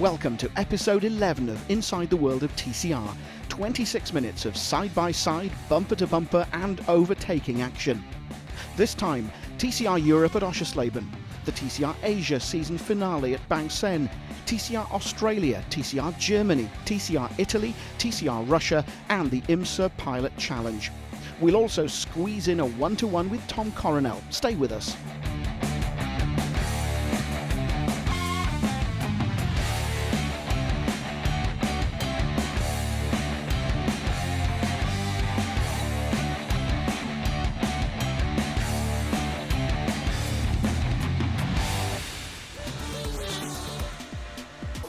Welcome to episode 11 of Inside the World of TCR. 26 minutes of side-by-side, bumper-to-bumper and overtaking action. This time, TCR Europe at Oschersleben, the TCR Asia season finale at Bangsaen, TCR Australia, TCR Germany, TCR Italy, TCR Russia and the IMSA Pilot Challenge. We'll also squeeze in a one-to-one with Tom Coronel. Stay with us.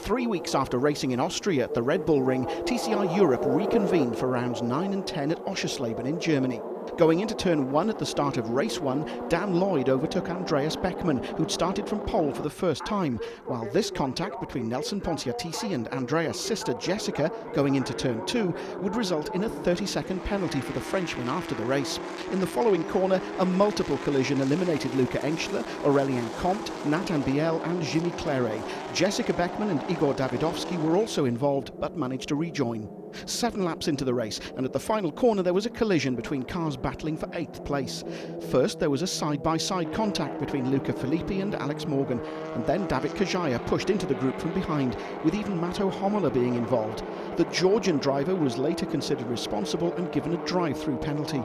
3 weeks after racing in Austria at the Red Bull Ring, TCR Europe reconvened for rounds 9 and 10 at Oschersleben in Germany. Going into turn 1 at the start of race 1, Dan Lloyd overtook Andreas Beckmann, who'd started from pole for the first time, while this contact between Nelson Pontiatisi and Andreas' sister Jessica going into turn 2 would result in a 30-second penalty for the Frenchman after the race. In the following corner, a multiple collision eliminated Luca Engstler, Aurelien Comte, Nathan Biel and Jimmy Claret. Jessica Beckmann and Igor Davidovsky were also involved, but managed to rejoin. 7 laps into the race, and at the final corner there was a collision between cars battling for 8th place. First there was a side-by-side contact between Luca Filippi and Alex Morgan, and then David Kajaya pushed into the group from behind, with even Matto Homola being involved. The Georgian driver was later considered responsible and given a drive-through penalty.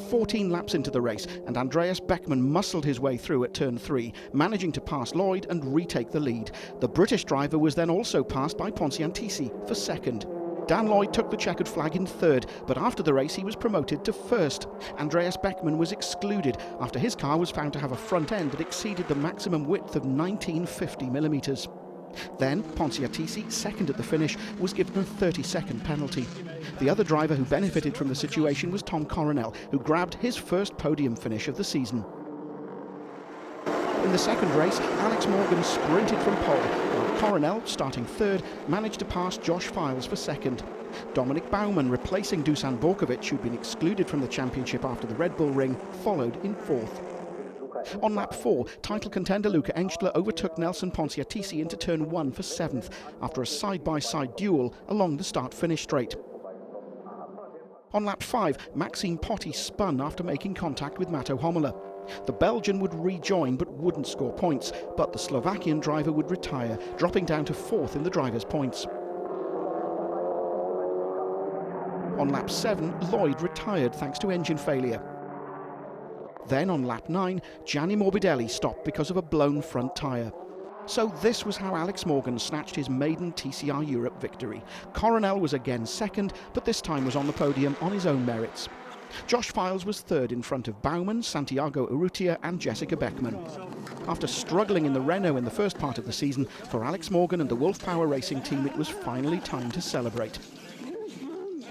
14 laps into the race, and Andreas Beckmann muscled his way through at turn 3, managing to pass Lloyd and retake the lead. The British driver was then also passed by Pontiatisi for second. Dan Lloyd took the checkered flag in third, but after the race he was promoted to first. Andreas Beckmann was excluded after his car was found to have a front end that exceeded the maximum width of 1950mm. Then Pontiatisi, second at the finish, was given a 30-second penalty. The other driver who benefited from the situation was Tom Coronel, who grabbed his first podium finish of the season. In the second race, Alex Morgan sprinted from pole, while Coronel, starting third, managed to pass Josh Files for second. Dominic Baumann, replacing Dusan Borkovic, who'd been excluded from the championship after the Red Bull Ring, followed in fourth. On lap 4, title contender Luca Engstler overtook Nelson Pontiatisi into turn 1 for 7th, after a side-by-side duel along the start-finish straight. On lap 5, Maxime Potti spun after making contact with Matto Homola. The Belgian would rejoin but wouldn't score points, but the Slovakian driver would retire, dropping down to 4th in the drivers' points. On lap 7, Lloyd retired thanks to engine failure. Then on lap 9, Gianni Morbidelli stopped because of a blown front tyre. So this was how Alex Morgan snatched his maiden TCR Europe victory. Coronel was again second, but this time was on the podium on his own merits. Josh Files was third in front of Baumann, Santiago Urrutia and Jessica Beckmann. After struggling in the Renault in the first part of the season, for Alex Morgan and the Wolf Power Racing team it was finally time to celebrate.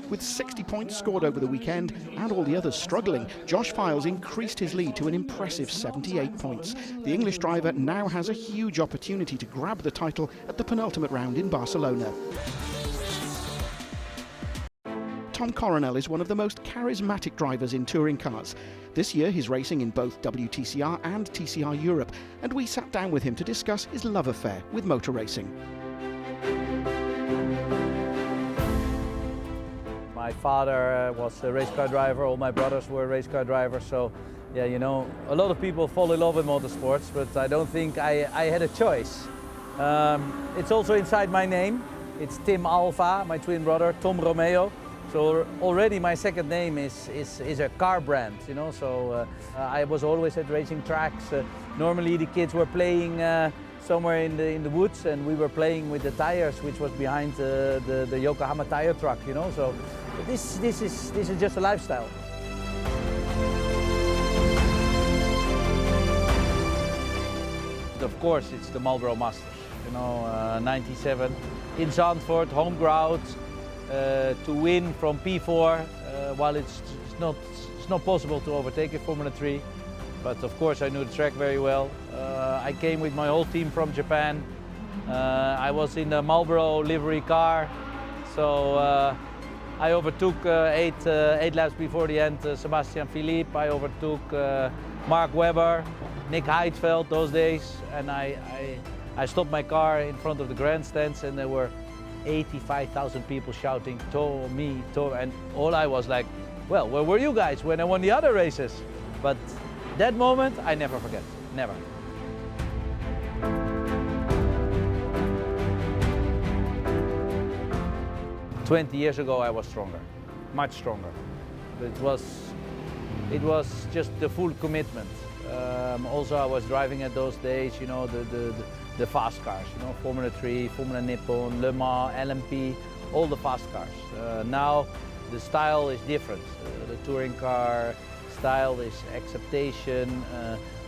With 60 points scored over the weekend and all the others struggling, Josh Files increased his lead to an impressive 78 points. The English driver now has a huge opportunity to grab the title at the penultimate round in Barcelona. Tom Coronel is one of the most charismatic drivers in touring cars. This year he's racing in both WTCR and TCR Europe, and we sat down with him to discuss his love affair with motor racing. My father was a race car driver, all my brothers were race car drivers, so yeah, you know, a lot of people fall in love with motorsports, but I don't think I had a choice. It's also inside my name. It's Tim Alva, my twin brother, Tom Romeo. So already my second name is a car brand, you know, so I was always at racing tracks. Normally the kids were playing somewhere in the woods, and we were playing with the tires, which was behind the Yokohama tire truck, you know. So this is just a lifestyle. Of course, it's the Marlboro Masters, you know, 97 in Zandvoort, home ground, to win from P4, while it's not possible to overtake in Formula 3. But of course I knew the track very well. I came with my whole team from Japan. I was in the Marlboro livery car, so I overtook 8 laps before the end Sebastian Philippe. I overtook Mark Webber, Nick Heidfeld those days, and I I stopped my car in front of the grandstands and there were 85,000 people shouting, Tommy, Tommy, and all I was like, well, where were you guys when I won the other races? But that moment, I never forget, never. "20 years ago, I was stronger, much stronger. It was just the full commitment. Also, I was driving at those days, you know, the fast cars, you know, Formula 3, Formula Nippon, Le Mans, LMP, all the fast cars. Now, the style is different. The touring car style is acceptation,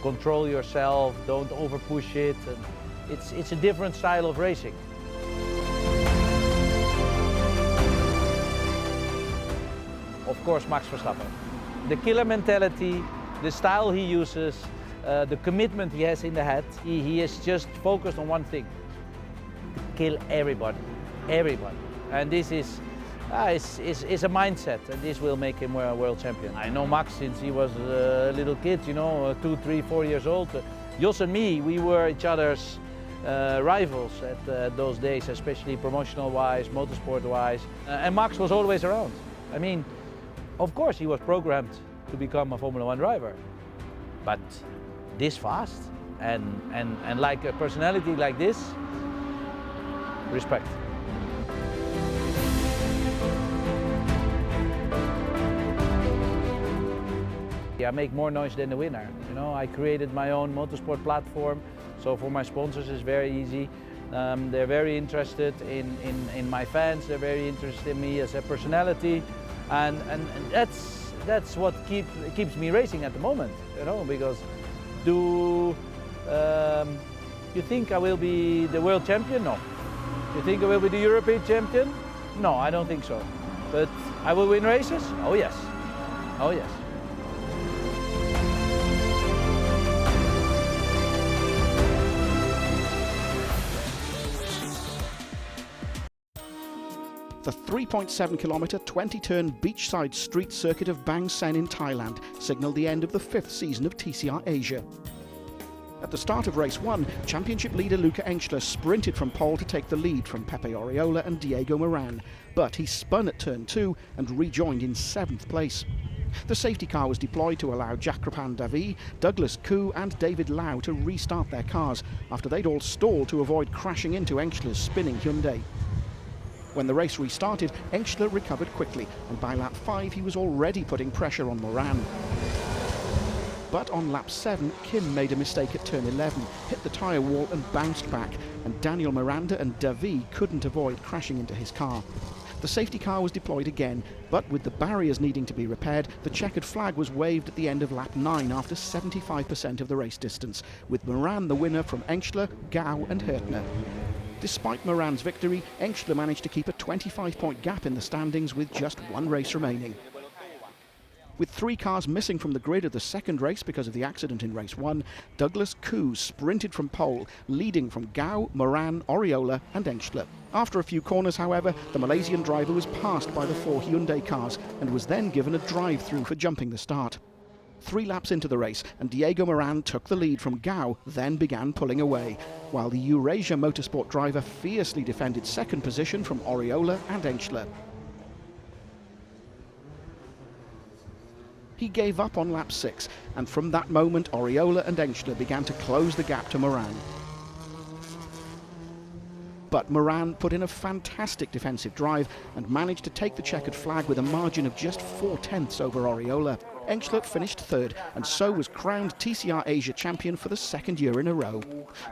control yourself, don't over push it. And it's a different style of racing. Of course, Max Verstappen. The killer mentality, the style he uses, the commitment he has in the head, he is just focused on one thing: to kill everybody, everybody. And this is a mindset, and this will make him a world champion. I know Max since he was a little kid, you know, 2, 3, 4 years old. Jos and me, we were each other's rivals at those days, especially promotional-wise, motorsport-wise. And Max was always around. I mean, of course, he was programmed to become a Formula 1 driver, but this fast and like a personality like this, respect. I make more noise than the winner. You know, I created my own motorsport platform, so for my sponsors it's very easy. They're very interested in my fans. They're very interested in me as a personality, and that's what keeps me racing at the moment. You know, because do you think I will be the world champion? No. You think I will be the European champion? No, I don't think so. But I will win races? Oh yes. Oh yes. The 3.7-kilometre, 20-turn beachside street circuit of Bangsaen in Thailand signalled the end of the 5th season of TCR Asia. At the start of race 1, championship leader Luca Engschler sprinted from pole to take the lead from Pepe Oriola and Diego Moran, but he spun at turn 2 and rejoined in 7th place. The safety car was deployed to allow Jakrapan Davi, Douglas Koo and David Lau to restart their cars after they'd all stalled to avoid crashing into Engschler's spinning Hyundai. When the race restarted, Engschler recovered quickly, and by lap 5 he was already putting pressure on Moran. But on lap 7, Kim made a mistake at turn 11, hit the tyre wall and bounced back, and Daniel Miranda and Davi couldn't avoid crashing into his car. The safety car was deployed again, but with the barriers needing to be repaired, the checkered flag was waved at the end of lap 9 after 75% of the race distance, with Moran the winner from Engschler, Gao and Hertner. Despite Moran's victory, Engschler managed to keep a 25-point gap in the standings with just one race remaining. With 3 cars missing from the grid of the second race because of the accident in race 1, Douglas Koo sprinted from pole, leading from Gao, Moran, Oriola and Engschler. After a few corners, however, the Malaysian driver was passed by the 4 Hyundai cars and was then given a drive-through for jumping the start. 3 laps into the race, and Diego Moran took the lead from Gao, then began pulling away, while the Eurasia Motorsport driver fiercely defended second position from Oriola and Engschler. He gave up on lap 6, and from that moment Oriola and Engschler began to close the gap to Moran. But Moran put in a fantastic defensive drive and managed to take the checkered flag with a margin of just 4/10 over Oriola. Engschler finished 3rd and so was crowned TCR Asia champion for the 2nd year in a row.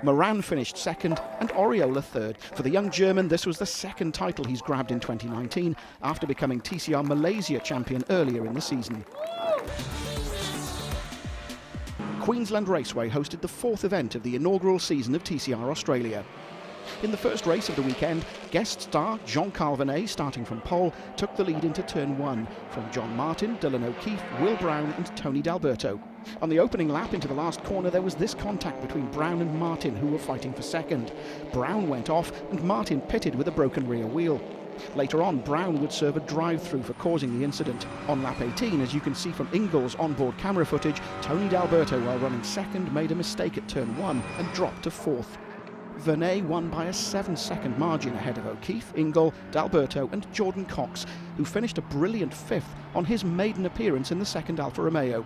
Moran finished 2nd and Oriola 3rd. For the young German, this was the 2nd title he's grabbed in 2019 after becoming TCR Malaysia champion earlier in the season. Queensland Raceway hosted the 4th event of the inaugural season of TCR Australia. In the first race of the weekend, guest star Jean-Carl Venet, starting from pole, took the lead into turn 1 from John Martin, Dylan O'Keefe, Will Brown and Tony D'Alberto. On the opening lap into the last corner, there was this contact between Brown and Martin, who were fighting for second. Brown went off and Martin pitted with a broken rear wheel. Later on, Brown would serve a drive-through for causing the incident. On lap 18, as you can see from Ingall's onboard camera footage, Tony D'Alberto, while running second, made a mistake at turn 1 and dropped to 4th. Vernet won by a 7-second margin ahead of O'Keeffe, Ingall, D'Alberto and Jordan Cox, who finished a brilliant 5th on his maiden appearance in the second Alfa Romeo.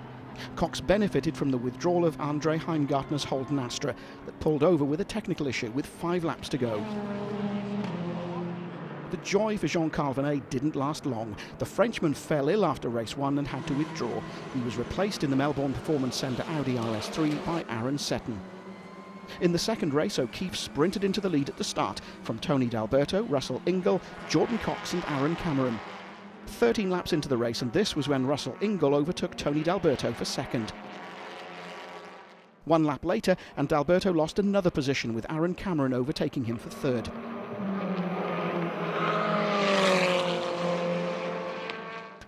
Cox benefited from the withdrawal of Andre Heimgartner's Holden Astra that pulled over with a technical issue with 5 laps to go. The joy for Jean-Carl Vernet didn't last long. The Frenchman fell ill after race 1 and had to withdraw. He was replaced in the Melbourne Performance Centre Audi RS3 by Aaron Seton. In the second race, O'Keeffe sprinted into the lead at the start from Tony D'Alberto, Russell Ingall, Jordan Cox and Aaron Cameron. 13 laps into the race, and this was when Russell Ingall overtook Tony D'Alberto for second. 1 lap later, and D'Alberto lost another position with Aaron Cameron overtaking him for third.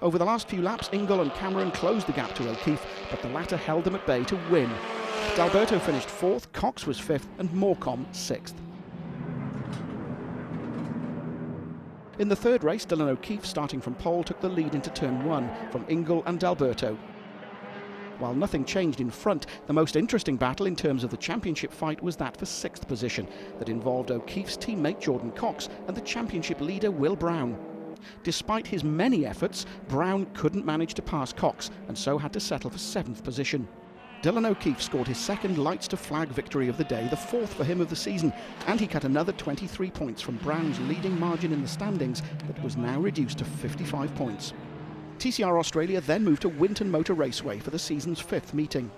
Over the last few laps, Ingall and Cameron closed the gap to O'Keeffe, but the latter held them at bay to win. D'Alberto finished 4th, Cox was 5th and Morecombe 6th. In the third race, Dylan O'Keeffe, starting from pole, took the lead into turn 1 from Ingall and D'Alberto. While nothing changed in front, the most interesting battle in terms of the championship fight was that for 6th position that involved O'Keeffe's teammate Jordan Cox and the championship leader Will Brown. Despite his many efforts, Brown couldn't manage to pass Cox and so had to settle for 7th position. Dylan O'Keeffe scored his second lights to flag victory of the day, the 4th for him of the season, and he cut another 23 points from Brown's leading margin in the standings that was now reduced to 55 points. TCR Australia then moved to Winton Motor Raceway for the season's 5th meeting.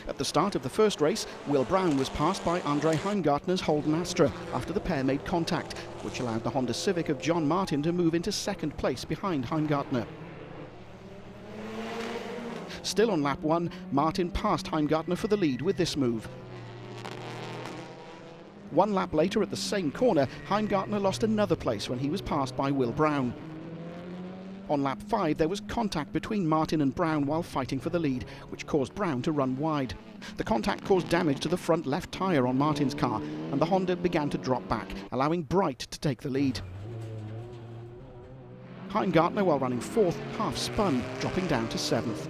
At the start of the first race, Will Brown was passed by Andre Heimgartner's Holden Astra after the pair made contact, which allowed the Honda Civic of John Martin to move into second place behind Heimgartner. Still on lap 1, Martin passed Heimgartner for the lead with this move. 1 lap later at the same corner, Heimgartner lost another place when he was passed by Will Brown. On lap 5, there was contact between Martin and Brown while fighting for the lead, which caused Brown to run wide. The contact caused damage to the front left tyre on Martin's car, and the Honda began to drop back, allowing Bright to take the lead. Heimgartner, while running 4th, half-spun, dropping down to 7th.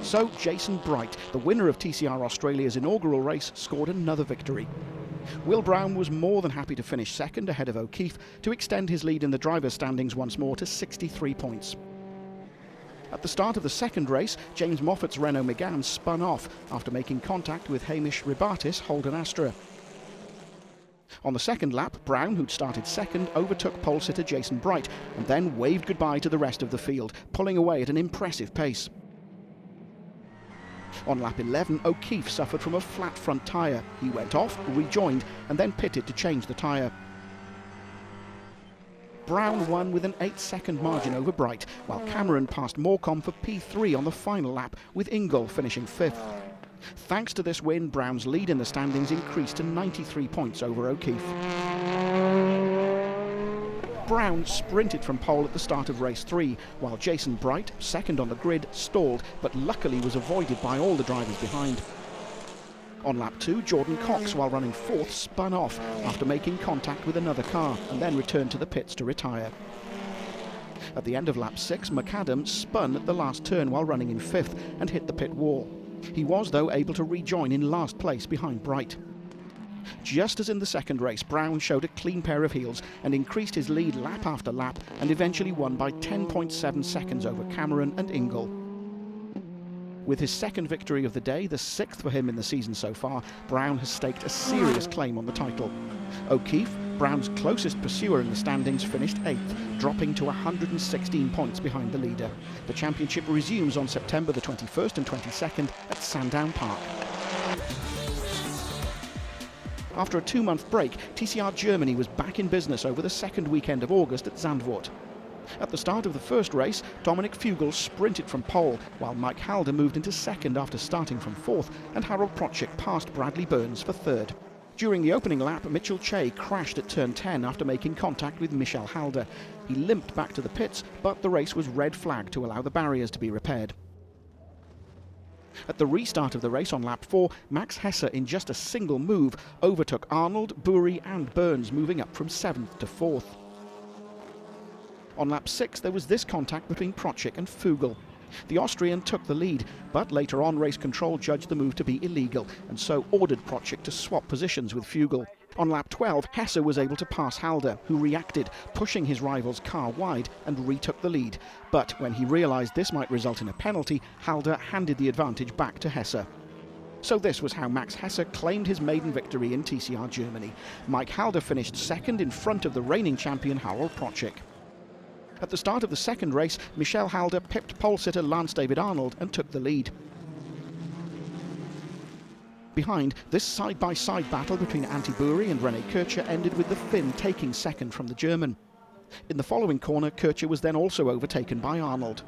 So Jason Bright, the winner of TCR Australia's inaugural race, scored another victory. Will Brown was more than happy to finish second ahead of O'Keeffe to extend his lead in the driver's standings once more to 63 points. At the start of the second race, James Moffat's Renault Megane spun off after making contact with Hamish Ribatis' Holden Astra. On the second lap, Brown, who'd started second, overtook pole sitter Jason Bright and then waved goodbye to the rest of the field, pulling away at an impressive pace. On lap 11, O'Keeffe suffered from a flat front tyre. He went off, rejoined, and then pitted to change the tyre. Brown won with an 8-second margin over Bright, while Cameron passed Morecombe for P3 on the final lap, with Ingall finishing 5th. Thanks to this win, Brown's lead in the standings increased to 93 points over O'Keeffe. Brown sprinted from pole at the start of race 3, while Jason Bright, second on the grid, stalled, but luckily was avoided by all the drivers behind. On lap 2, Jordan Cox, while running 4th, spun off after making contact with another car and then returned to the pits to retire. At the end of lap 6, McAdam spun at the last turn while running in 5th and hit the pit wall. He was, though, able to rejoin in last place behind Bright. Just as in the second race, Brown showed a clean pair of heels and increased his lead lap after lap and eventually won by 10.7 seconds over Cameron and Ingall. With his second victory of the day, the 6th for him in the season so far, Brown has staked a serious claim on the title. O'Keeffe, Brown's closest pursuer in the standings, finished 8th, dropping to 116 points behind the leader. The championship resumes on September the 21st and 22nd at Sandown Park. After a 2-month break, TCR Germany was back in business over the second weekend of August at Zandvoort. At the start of the first race, Dominic Fugel sprinted from pole, while Mike Halder moved into second after starting from 4th, and Harold Protchik passed Bradley Burns for 3rd. During the opening lap, Mitchell Che crashed at turn 10 after making contact with Michel Halder. He limped back to the pits, but the race was red flagged to allow the barriers to be repaired. At the restart of the race on lap 4, Max Hesse, in just a single move, overtook Arnold, Burri and Burns, moving up from 7th to 4th. On lap 6, there was this contact between Protchik and Fugel. The Austrian took the lead, but later on race control judged the move to be illegal and so ordered Prochik to swap positions with Fugel. On lap 12, Hesse was able to pass Halder, who reacted, pushing his rival's car wide and retook the lead. But when he realised this might result in a penalty, Halder handed the advantage back to Hesse. So this was how Max Hesse claimed his maiden victory in TCR Germany. Mike Halder finished second in front of the reigning champion Harold Prochik. At the start of the second race, Michel Halder pipped pole sitter Lance David Arnold and took the lead. Behind, this side-by-side battle between Antti Buri and René Kircher ended with the Finn taking second from the German. In the following corner, Kircher was then also overtaken by Arnold.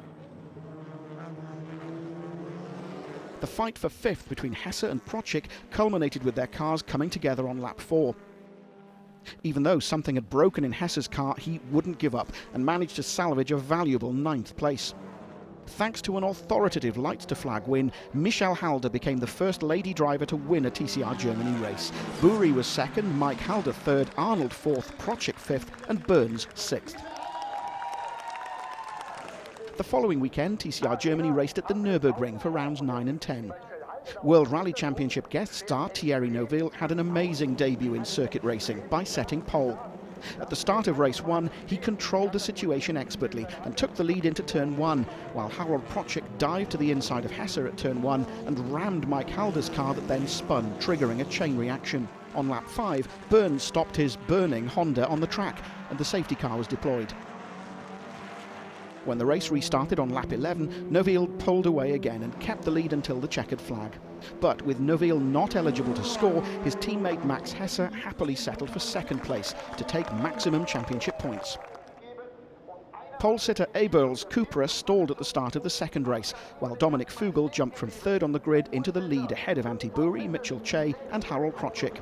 The fight for fifth between Hesse and Prochik culminated with their cars coming together on lap 4. Even though something had broken in Hesse's car, he wouldn't give up and managed to salvage a valuable 9th place. Thanks to an authoritative lights to flag win, Michel Halder became the first lady driver to win a TCR Germany race. Buri was second, Mike Halder third, Arnold fourth, Prochik fifth and Burns sixth. The following weekend, TCR Germany raced at the Nürburgring for rounds 9 and 10. World Rally Championship guest star Thierry Neuville had an amazing debut in circuit racing by setting pole. At the start of race 1, he controlled the situation expertly and took the lead into turn 1, while Harold Prochik dived to the inside of Hesse at turn 1 and rammed Mike Halder's car that then spun, triggering a chain reaction. On lap 5, Burns stopped his burning Honda on the track and the safety car was deployed. When the race restarted on lap 11, Neuville pulled away again and kept the lead until the checkered flag. But with Neuville not eligible to score, his teammate Max Hesse happily settled for second place to take maximum championship points. Pole sitter Eberl's Cupra stalled at the start of the second race, while Dominic Fugel jumped from third on the grid into the lead ahead of Antti Buri, Mitchell Che and Harold Prochik.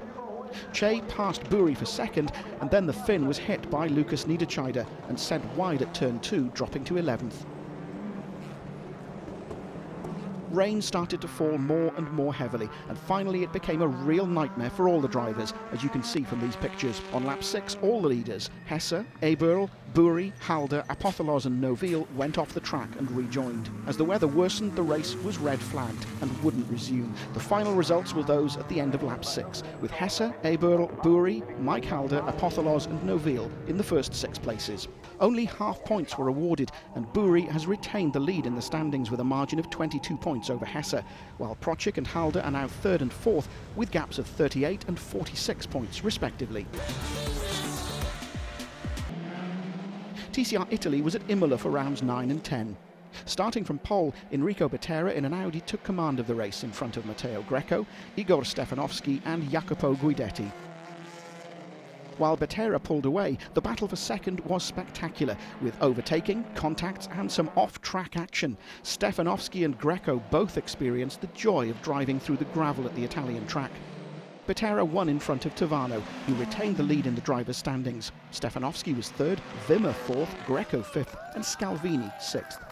Che passed Buri for second, and then the Finn was hit by Lucas Niederscheider and sent wide at turn 2, dropping to 11th. Rain started to fall more and more heavily, and finally it became a real nightmare for all the drivers, as you can see from these pictures. On lap 6, all the leaders, Hesse, Eberl, Buri, Halder, Apothelos and Neuville went off the track and rejoined. As the weather worsened, the race was red flagged and wouldn't resume. The final results were those at the end of lap 6, with Hesse, Eberl, Buri, Mike Halder, Apothelos and Neuville in the first 6 places. Only half points were awarded, and Buri has retained the lead in the standings with a margin of 22 points over Hesse, while Prochik and Halder are now 3rd and 4th with gaps of 38 and 46 points respectively. TCR Italy was at Imola for rounds 9 and 10. Starting from pole, Enrico Bettera in an Audi took command of the race in front of Matteo Greco, Igor Stefanovski and Jacopo Guidetti. While Bettera pulled away, the battle for second was spectacular, with overtaking, contacts and some off-track action. Stefanovski and Greco both experienced the joy of driving through the gravel at the Italian track. Bettera won in front of Tavano, who retained the lead in the drivers' standings. Stefanovski was 3rd, Wimmer 4th, Greco 5th and Scalvini 6th.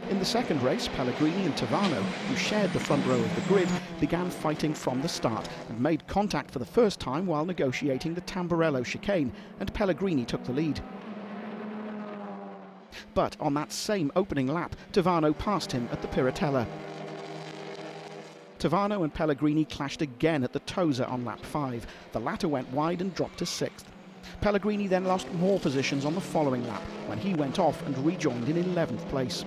In the second race, Pellegrini and Tavano, who shared the front row of the grid, began fighting from the start and made contact for the first time while negotiating the Tamburello chicane, and Pellegrini took the lead. But on that same opening lap, Tavano passed him at the Piratella. Tavano and Pellegrini clashed again at the Tosa on lap 5. The latter went wide and dropped to 6th. Pellegrini then lost more positions on the following lap, when he went off and rejoined in 11th place.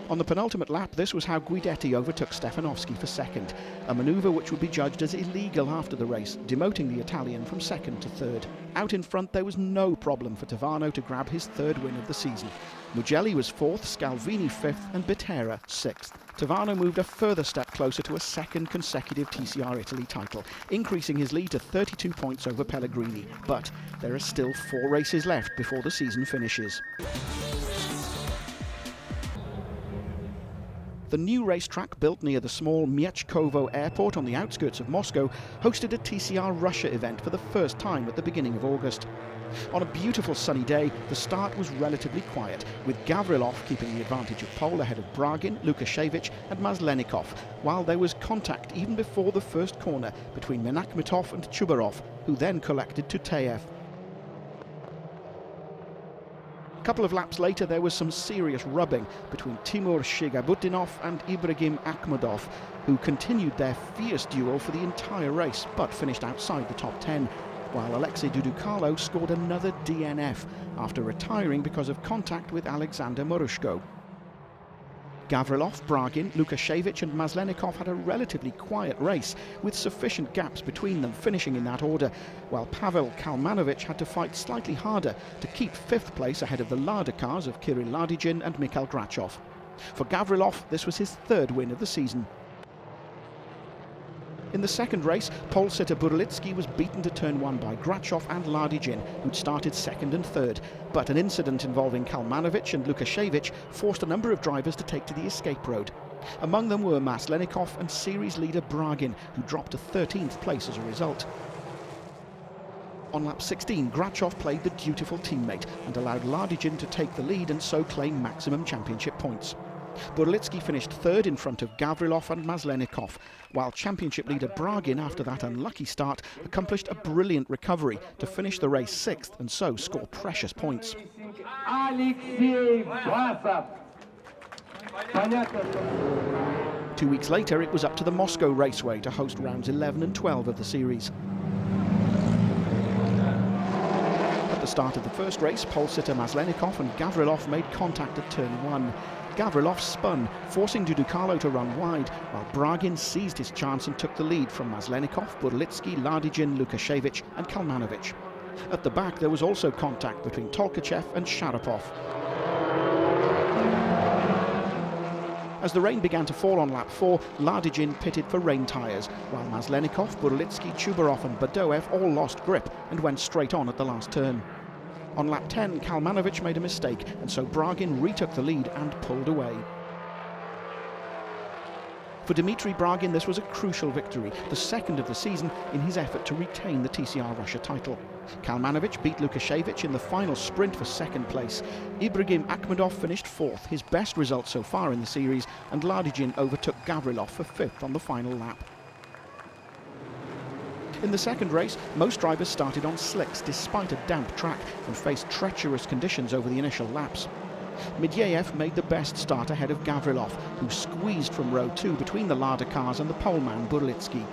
On the penultimate lap, this was how Guidetti overtook Stefanovski for second, a manoeuvre which would be judged as illegal after the race, demoting the Italian from second to third. Out in front, there was no problem for Tavano to grab his 3rd win of the season. Mugelli was 4th, Scalvini 5th and Bettera 6th. Tavano moved a further step closer to a 2nd consecutive TCR Italy title, increasing his lead to 32 points over Pellegrini. But there are still 4 races left before the season finishes. The new racetrack, built near the small Miechkovo airport on the outskirts of Moscow, hosted a TCR Russia event for the first time at the beginning of August. On a beautiful sunny day, the start was relatively quiet, with Gavrilov keeping the advantage of pole ahead of Bragin, Lukashevich and Maslenikov, while there was contact even before the first corner between Menachmetov and Chubarov, who then collected Tuteyev. couple of laps later, there was some serious rubbing between Timur Shigabutinov and Ibrahim Akhmedov, who continued their fierce duel for the entire race, but finished outside the top 10, while Alexei Dudukalo scored another DNF after retiring because of contact with Alexander Morushko. Gavrilov, Bragin, Lukashevich and Maslenikov had a relatively quiet race, with sufficient gaps between them finishing in that order, while Pavel Kalmanovic had to fight slightly harder to keep 5th place ahead of the Lada cars of Kirill Ladygin and Mikhail Grachov. For Gavrilov, this was his 3rd win of the season. In the second race, pole sitter Burlitsky was beaten to turn 1 by Grachov and Ladygin, who'd started 2nd and 3rd, but an incident involving Kalmanovic and Lukashevich forced a number of drivers to take to the escape road. Among them were Maslenikov and series leader Bragin, who dropped to 13th place as a result. On lap 16, Grachov played the dutiful teammate and allowed Ladygin to take the lead and so claim maximum championship points. Burlitsky finished 3rd in front of Gavrilov and Maslenikov, while championship leader Bragin, after that unlucky start, accomplished a brilliant recovery to finish the race 6th and so score precious points. 2 weeks later, it was up to the Moscow Raceway to host rounds 11 and 12 of the series. At the start of the first race, pole sitter Maslenikov and Gavrilov made contact at turn 1. Gavrilov spun, forcing Dudukalo to run wide, while Bragin seized his chance and took the lead from Maslenikov, Burlitsky, Ladygin, Lukashevich and Kalmanovic. At the back, there was also contact between Tolkachev and Sharapov. As the rain began to fall on lap 4, Ladygin pitted for rain tyres, while Maslenikov, Burlitsky, Chubarov and Badoev all lost grip and went straight on at the last turn. On lap 10, Kalmanovic made a mistake, and so Bragin retook the lead and pulled away. For Dmitry Bragin, this was a crucial victory, the 2nd of the season, in his effort to retain the TCR Russia title. Kalmanovic beat Lukashevich in the final sprint for 2nd place. Ibrahim Akhmedov finished 4th, his best result so far in the series, and Ladygin overtook Gavrilov for 5th on the final lap. In the second race, most drivers started on slicks despite a damp track and faced treacherous conditions over the initial laps. Medvedev made the best start ahead of Gavrilov, who squeezed from row 2 between the Lada cars and the poleman Burlitsky.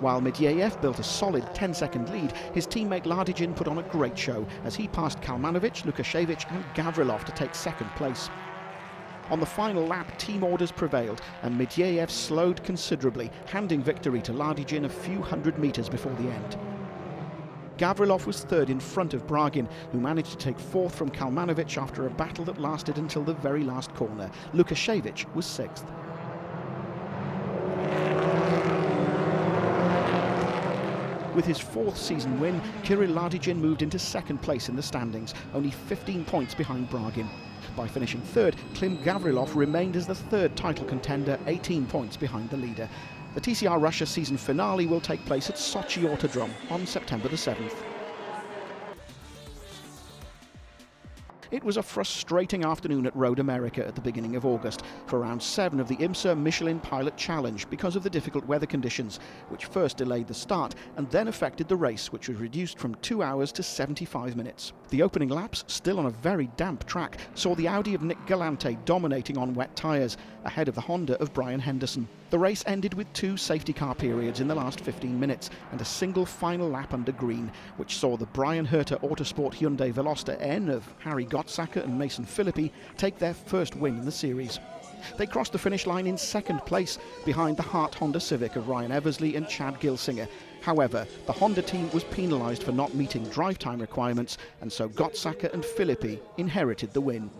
While Medvedev built a solid 10-second lead, his teammate Ladygin put on a great show as he passed Kalmanovic, Lukashevich and Gavrilov to take 2nd place. On the final lap, team orders prevailed and Medvedev slowed considerably, handing victory to Ladygin a few hundred metres before the end. Gavrilov was 3rd in front of Bragin, who managed to take 4th from Kalmanovic after a battle that lasted until the very last corner. Lukashevich was 6th. With his 4th season win, Kirill Ladygin moved into 2nd place in the standings, only 15 points behind Bragin. By finishing 3rd, Klim Gavrilov remained as the 3rd title contender, 18 points behind the leader. The TCR Russia season finale will take place at Sochi Autodrome on September the 7th. It was a frustrating afternoon at Road America at the beginning of August for round 7 of the IMSA Michelin Pilot Challenge because of the difficult weather conditions, which first delayed the start and then affected the race, which was reduced from 2 hours to 75 minutes. The opening laps, still on a very damp track, saw the Audi of Nick Galante dominating on wet tyres, ahead of the Honda of Brian Henderson. The race ended with 2 safety car periods in the last 15 minutes and a single final lap under green, which saw the Brian Herter Autosport Hyundai Veloster N of Harry Gottsacker and Mason Philippi take their first win in the series. They crossed the finish line in 2nd place behind the Hart Honda Civic of Ryan Eversley and Chad Gilsinger. However, the Honda team was penalised for not meeting drive time requirements, and so Gottsacker and Philippi inherited the win.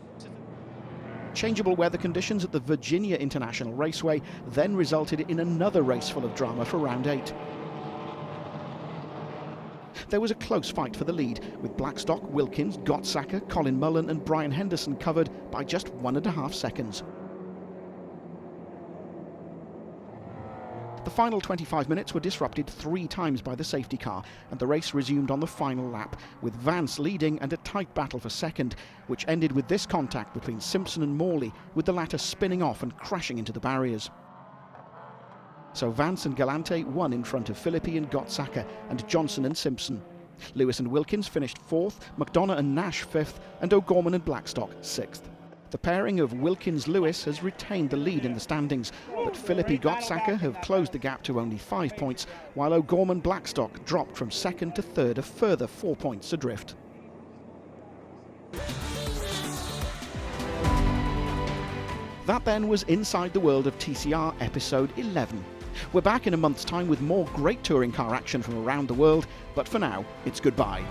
Changeable weather conditions at the Virginia International Raceway then resulted in another race full of drama for round 8. There was a close fight for the lead, with Blackstock, Wilkins, Gottsacker, Colin Mullen and Brian Henderson covered by just 1.5 seconds. The final 25 minutes were disrupted 3 times by the safety car, and the race resumed on the final lap, with Vance leading and a tight battle for 2nd, which ended with this contact between Simpson and Morley, with the latter spinning off and crashing into the barriers. So Vance and Galante won in front of Philippi and Gottsacker, and Johnson and Simpson. Lewis and Wilkins finished 4th, McDonough and Nash 5th, and O'Gorman and Blackstock 6th. The pairing of Wilkins-Lewis has retained the lead in the standings, but Filippi Gottsaka have closed the gap to only 5 points, while O'Gorman-Blackstock dropped from 2nd to 3rd, a further 4 points adrift. That then was Inside the World of TCR episode 11. We're back in a month's time with more great touring car action from around the world, but for now, it's goodbye.